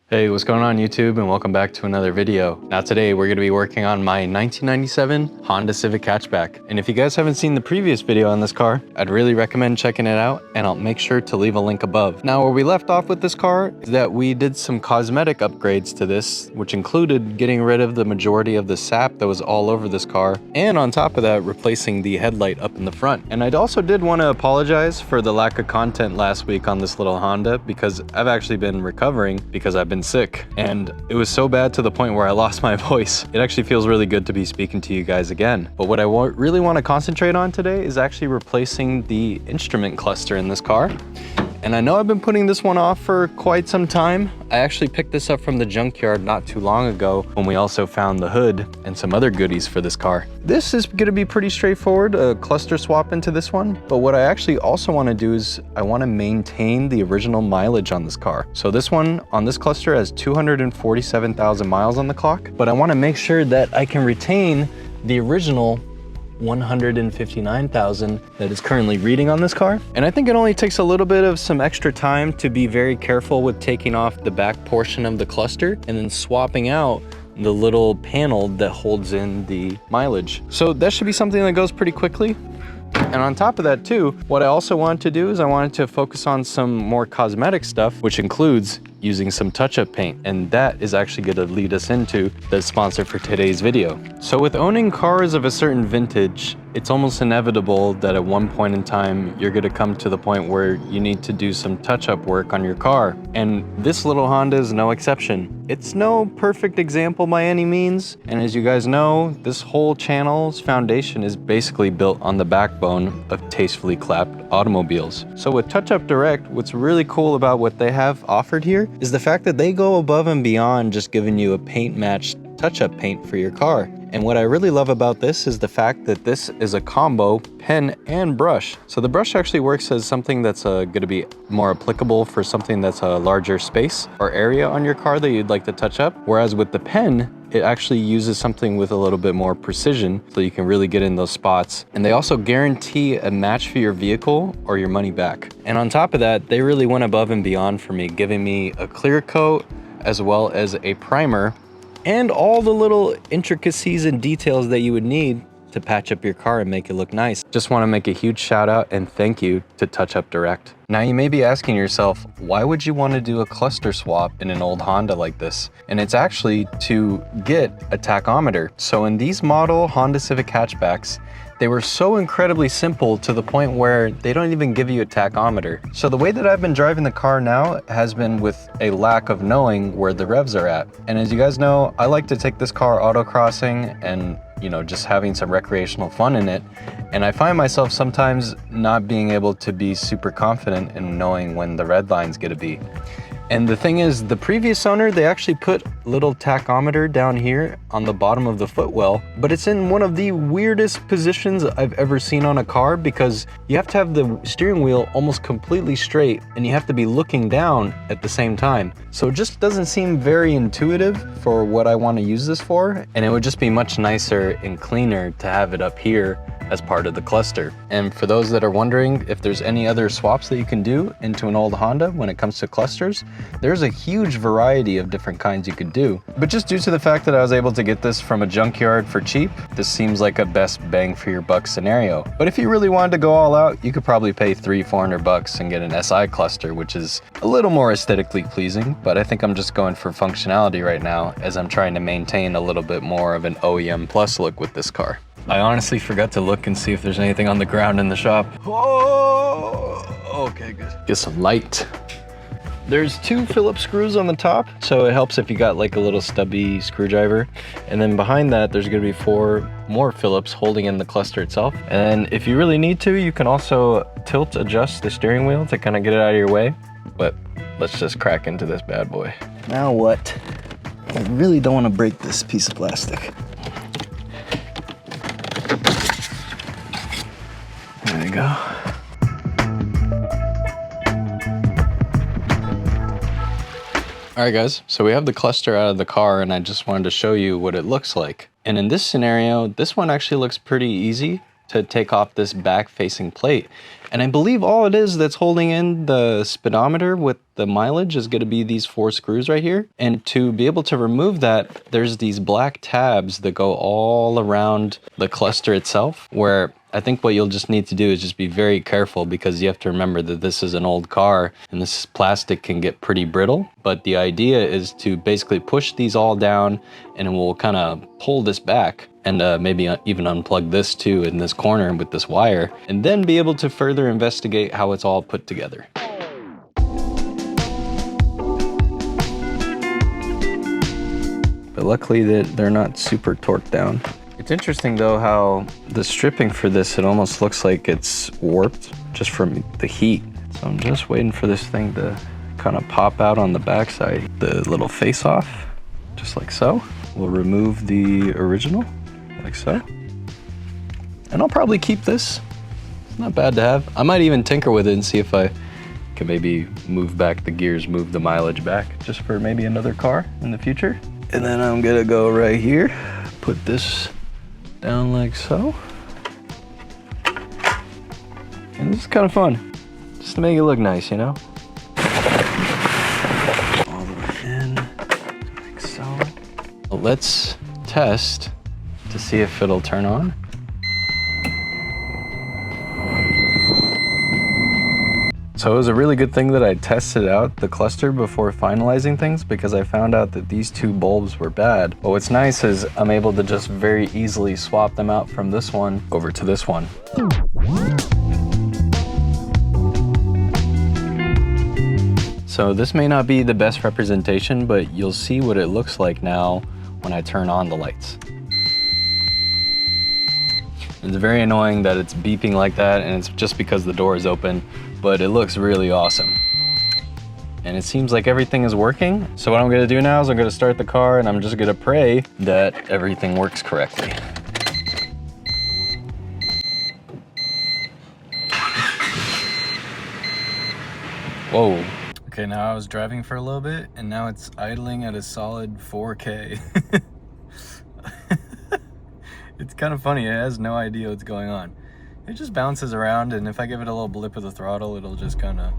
Hey, what's going on YouTube, and welcome back to another video. Now today we're going to be working on my 1997 Honda Civic Hatchback. And if you guys haven't seen the previous video on this car, I'd really recommend checking it out, and I'll make sure to leave a link above. Now where we left off with this car is that we did some cosmetic upgrades to this, which included getting rid of the majority of the sap that was all over this car, and on top of that replacing the headlight up in the front. And I also did want to apologize for the lack of content last week on this little Honda, because I've actually been recovering because I've been sick, and it was so bad to the point where I lost my voice. It actually feels really good to be speaking to you guys again. But what I really want to concentrate on today is actually replacing the instrument cluster in this car. And I know I've been putting this one off for quite some time. I actually picked this up from the junkyard not too long ago when we also found the hood and some other goodies for this car. This is going to be pretty straightforward, a cluster swap into this one. But what I actually also want to do is I want to maintain the original mileage on this car. So this one on this cluster has 247,000 miles on the clock, but I want to make sure that I can retain the original 159,000 that is currently reading on this car. And I think it only takes a little bit of some extra time to be very careful with taking off the back portion of the cluster and then swapping out the little panel that holds in the mileage. So that should be something that goes pretty quickly. And on top of that too, what I also wanted to do is I wanted to focus on some more cosmetic stuff, which includes using some touch-up paint. And that is actually going to lead us into the sponsor for today's video. So with owning cars of a certain vintage, it's almost inevitable that at one point in time, you're going to come to the point where you need to do some touch-up work on your car. And this little Honda is no exception. It's no perfect example by any means. And as you guys know, this whole channel's foundation is basically built on the backbone of tastefully clapped automobiles. So with Touch-Up Direct, what's really cool about what they have offered here is the fact that they go above and beyond just giving you a paint matched touch-up paint for your car. And what I really love about this is the fact that this is a combo pen and brush. So the brush actually works as something that's going to be more applicable for something that's a larger space or area on your car that you'd like to touch up. Whereas with the pen, it actually uses something with a little bit more precision so you can really get in those spots. And they also guarantee a match for your vehicle or your money back. And on top of that, they really went above and beyond for me, giving me a clear coat as well as a primer and all the little intricacies and details that you would need to patch up your car and make it look nice. Just want to make a huge shout out and thank you to Touch-Up Direct. Now you may be asking yourself, why would you want to do a cluster swap in an old Honda like this? And it's actually to get a tachometer. So in these model Honda Civic Hatchbacks, they were so incredibly simple to the point where they don't even give you a tachometer. So the way that I've been driving the car now has been with a lack of knowing where the revs are at. And as you guys know, I like to take this car autocrossing and, you know, just having some recreational fun in it. And I find myself sometimes not being able to be super confident in knowing when the red line's gonna be. And the thing is, the previous owner, they actually put a little tachometer down here on the bottom of the footwell, but it's in one of the weirdest positions I've ever seen on a car, because you have to have the steering wheel almost completely straight and you have to be looking down at the same time. So it just doesn't seem very intuitive for what I want to use this for. And it would just be much nicer and cleaner to have it up here as part of the cluster. And for those that are wondering if there's any other swaps that you can do into an old Honda when it comes to clusters, there's a huge variety of different kinds you could do. But just due to the fact that I was able to get this from a junkyard for cheap, this seems like a best bang for your buck scenario. But if you really wanted to go all out, you could probably pay $300-400 bucks and get an SI cluster, which is a little more aesthetically pleasing. But I think I'm just going for functionality right now, as I'm trying to maintain a little bit more of an OEM plus look with this car. I honestly forgot to look and see if there's anything on the ground in the shop. Oh, okay, good. Get some light. There's 2 Phillips screws on the top, so it helps if you got like a little stubby screwdriver. And then behind that, there's gonna be 4 more Phillips holding in the cluster itself. And if you really need to, you can also tilt adjust the steering wheel to kind of get it out of your way. But let's just crack into this bad boy. Now what? I really don't want to break this piece of plastic. There you go. All right guys, so we have the cluster out of the car and I just wanted to show you what it looks like. And in this scenario, this one actually looks pretty easy. to take off this back facing plate. And I believe all it is that's holding in the speedometer with the mileage is going to be these 4 screws right here. And to be able to remove that, there's these black tabs that go all around the cluster itself, where I think what you'll just need to do is just be very careful, because you have to remember that this is an old car and this plastic can get pretty brittle. But the idea is to basically push these all down, and we'll kind of pull this back and maybe even unplug this too in this corner with this wire, and then be able to further investigate how it's all put together. But luckily they're not super torqued down. It's interesting though how the stripping for this, it almost looks like it's warped just from the heat. So I'm just waiting for this thing to kind of pop out on the backside. The little face off, just like so. We'll remove the original, like so. And I'll probably keep this. It's not bad to have. I might even tinker with it and see if I can maybe move back the gears, move the mileage back, just for maybe another car in the future. And then I'm gonna go right here, put this down like so. And this is kind of fun, just to make it look nice, you know? All the way in, like so. Well, let's test to see if it'll turn on. So it was a really good thing that I tested out the cluster before finalizing things, because I found out that these 2 bulbs were bad. But what's nice is I'm able to just very easily swap them out from this one over to this one. So this may not be the best representation, but you'll see what it looks like now when I turn on the lights. It's very annoying that it's beeping like that, and it's just because the door is open, but it looks really awesome. And it seems like everything is working. So what I'm gonna do now is I'm gonna start the car, and I'm just gonna pray that everything works correctly. Whoa. Okay, now I was driving for a little bit, and now it's idling at a solid 4K. It's kind of funny, it has no idea what's going on. It just bounces around, and if I give it a little blip of the throttle, it'll just kind of,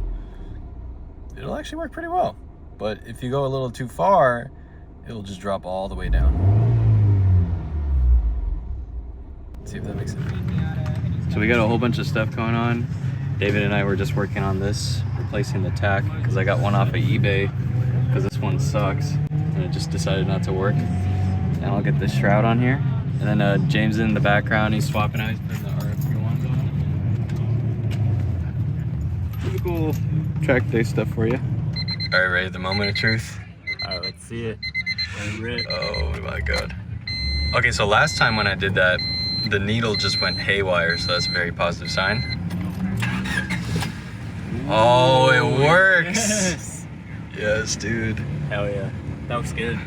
it'll actually work pretty well. But if you go a little too far, it'll just drop all the way down. Let's see if that makes sense. So we got a whole bunch of stuff going on. David and I were just working on this, replacing the tack, because I got one off of eBay, because this one sucks, and it just decided not to work. Now I'll get this shroud on here. And then James in the background, he's swapping out, he's putting the RFQ ones on. Pretty cool track day stuff for you. All right, ready, the moment of truth? All right, let's see it. Oh my God. Okay, so last time when I did that, the needle just went haywire, so that's a very positive sign. Oh, it works! Yes, yes dude. Hell yeah. That looks good.